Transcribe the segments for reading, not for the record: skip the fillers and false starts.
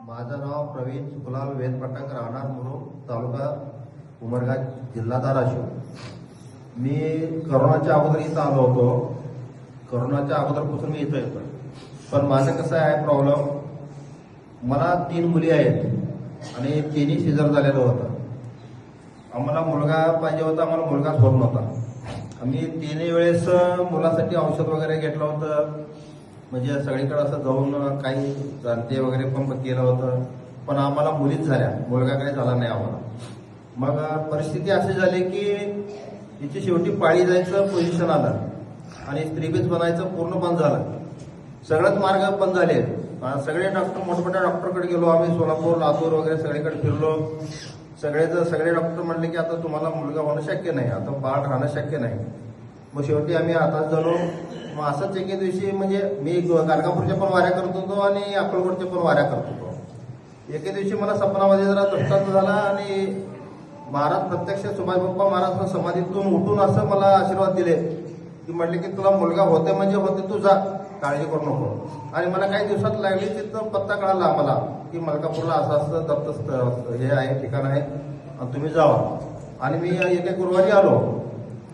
माझं नाव प्रवीण सुखलाल वेदपटाक, राहणार मुरुम, तालुका उमरगा, जिल्हा धाराशिव. मी करोनाच्या अगोदर इथं आलो होतो. करोनाच्या अगोदरपासून मी इथं येतोय. पण माझं कसं आहे प्रॉब्लेम, मला 3 मुली आहेत आणि तिन्ही सिझर झालेलं होतं. आम्हाला मुलगा पाहिजे होता, आम्हाला मुलगाच होत नव्हता. आम्ही 3 वेळेस मुलासाठी औषध वगैरे घेतलं होतं. म्हणजे सगळीकडे असं जाऊन काही जाणते वगैरे पण केलं होतं, पण आम्हाला मुलीच झाल्या, मुलगा काही झाला नाही आम्हाला. मग परिस्थिती अशी झाली की तिची शेवटी पाळी जायचं पोझिशन आलं आणि स्त्रीबीज बनायचं पूर्ण बंद झालं. सगळेच मार्ग बंद झाले. सगळे डॉक्टर, मोठमोठ्या डॉक्टरकडे गेलो आम्ही, सोलापूर, लातूर वगैरे सगळीकडे फिरलो. सगळे डॉक्टर म्हणले की आता तुम्हाला मुलगा होणं शक्य नाही, आता बाळ राहणं शक्य नाही. मग शेवटी आम्ही आताच झालो. मग असंच एके दिवशी, म्हणजे मी गाणगापूरच्या पण वाऱ्या करत होतो आणि अक्कलकोटच्या पण वाऱ्या करत होतो. एके दिवशी मला सपनामध्ये जरा दृष्टांत झाला आणि महाराज प्रत्यक्ष सुभाष बाप्पा महाराज समाधीतून उठून असं मला आशीर्वाद दिले की म्हटले की तुला मुलगा होते म्हणजे होते, तू जा, काळजी करू नको. आणि मला काही दिवसात लागली तिथं पत्ता कळाला आम्हाला की मलकापूरला असं असं दत्त हे आहे, ठिकाण आहे आणि तुम्ही जावा. आणि मी एका गुरुवारी आलो.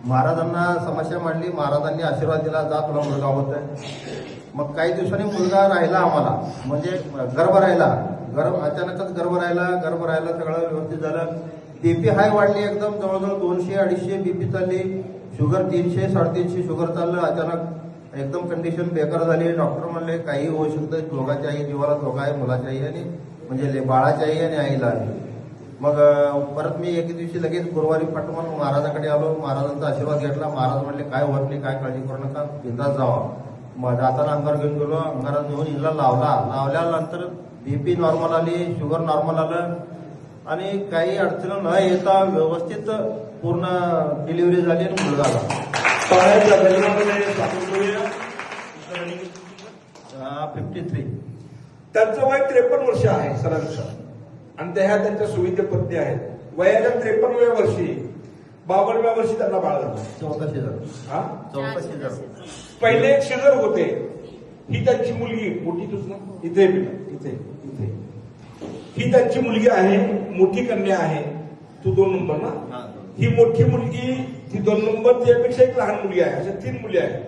महाराजांना समस्या मांडली, महाराजांनी आशीर्वाद दिला, जा तुला मुलगा होतोय. मग काही दिवसांनी मुलगा राहिला आम्हाला, म्हणजे गर्भ राहिला. अचानकच गर्भ राहिला, सगळं व्यवस्थित झालं. बीपी हाय वाढली एकदम, जवळजवळ 200-250 बीपी चालली. शुगर 300-350 शुगर चाललं. अचानक एकदम कंडिशन बेकार झाली. डॉक्टर म्हणले काही होऊ शकतं, दोघांच्या आई जीवाला धोका आहे, मुलाच्या आई आणि म्हणजे बाळाच्या आई आणि आईला. मग परत मी एके दिवशी लगेच गुरुवारी पाठवून महाराजाकडे आलो. महाराजांचा आशीर्वाद घेतला. महाराज म्हणले काय होत नाही, काय काळजी करू नका, बिंदास जावा. मग जाताना अंगार घेऊन गेलो. अंगारात घेऊन हिला लावल्यानंतर बीपी नॉर्मल आली, शुगर नॉर्मल आलं आणि काही अडचण न येता व्यवस्थित पूर्ण डिलिव्हरी झाली आणि मुलगा आला. 53. त्यांचं वय 53 वर्ष आहे सरांचं, आणि त्यांच्या सुविधे पत्नी आहेत. वयाच्या 53व्या वर्षी 52व्या वर्षी त्यांना बाळ झालं. चौथा शिजर. पहिले एक शिजर होते. ही त्यांची मुलगी मोठी, तुझ ना इथे इथे इथे ही त्यांची मुलगी आहे, मोठी कन्या आहे. तू 2 नंबर ना. ही मोठी मुलगी, ती 2 नंबर, त्यापेक्षा एक लहान मुलगी आहे. अशा 3 मुली आहेत.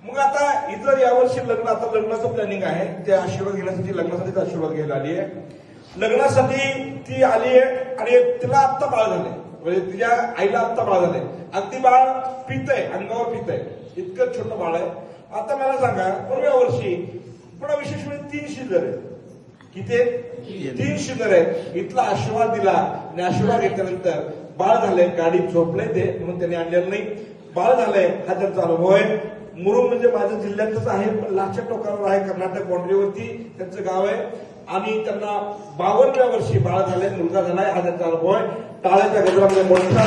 मग आता इतर यावर्षी आता लग्नाचं प्लॅनिंग आहे. ते आशीर्वाद घेण्यासाठी, लग्नासाठी आशीर्वाद घ्यायला आली आहे. लग्नासाठी ती आली आहे आणि तिला आत्ता बाळ झाले, म्हणजे तिच्या आईला आत्ता बाळ झाले. अगदी बाळ पितय, अंगावर पितय, इतकं छोटं बाळ आहे. आता मला सांगा, पूर्व्या वर्षी पुन्हा विशेष म्हणजे 3 शिजर आहेत. किती 3 शिजर आहेत. इथला आशीर्वाद दिला आणि आशीर्वाद घेतल्यानंतर बाळ झालंय. गाडीत झोपलंय ते, म्हणून त्यांनी आणलेलं नाही. बाळ झालंय हा त्यांचा अनुभव आहे. मुरुम म्हणजे माझ्या जिल्ह्यातच आहे, पण लाच्या टोकावर आहे, कर्नाटक बाउंड्रीवरती त्यांचं गाव आहे. आणि त्यांना 52व्या वर्षी बाळ झालंय, मुलगा झालाय, हा त्यांचा अनुभव आहे. टाळ्याच्या गजरामध्ये मोठ्या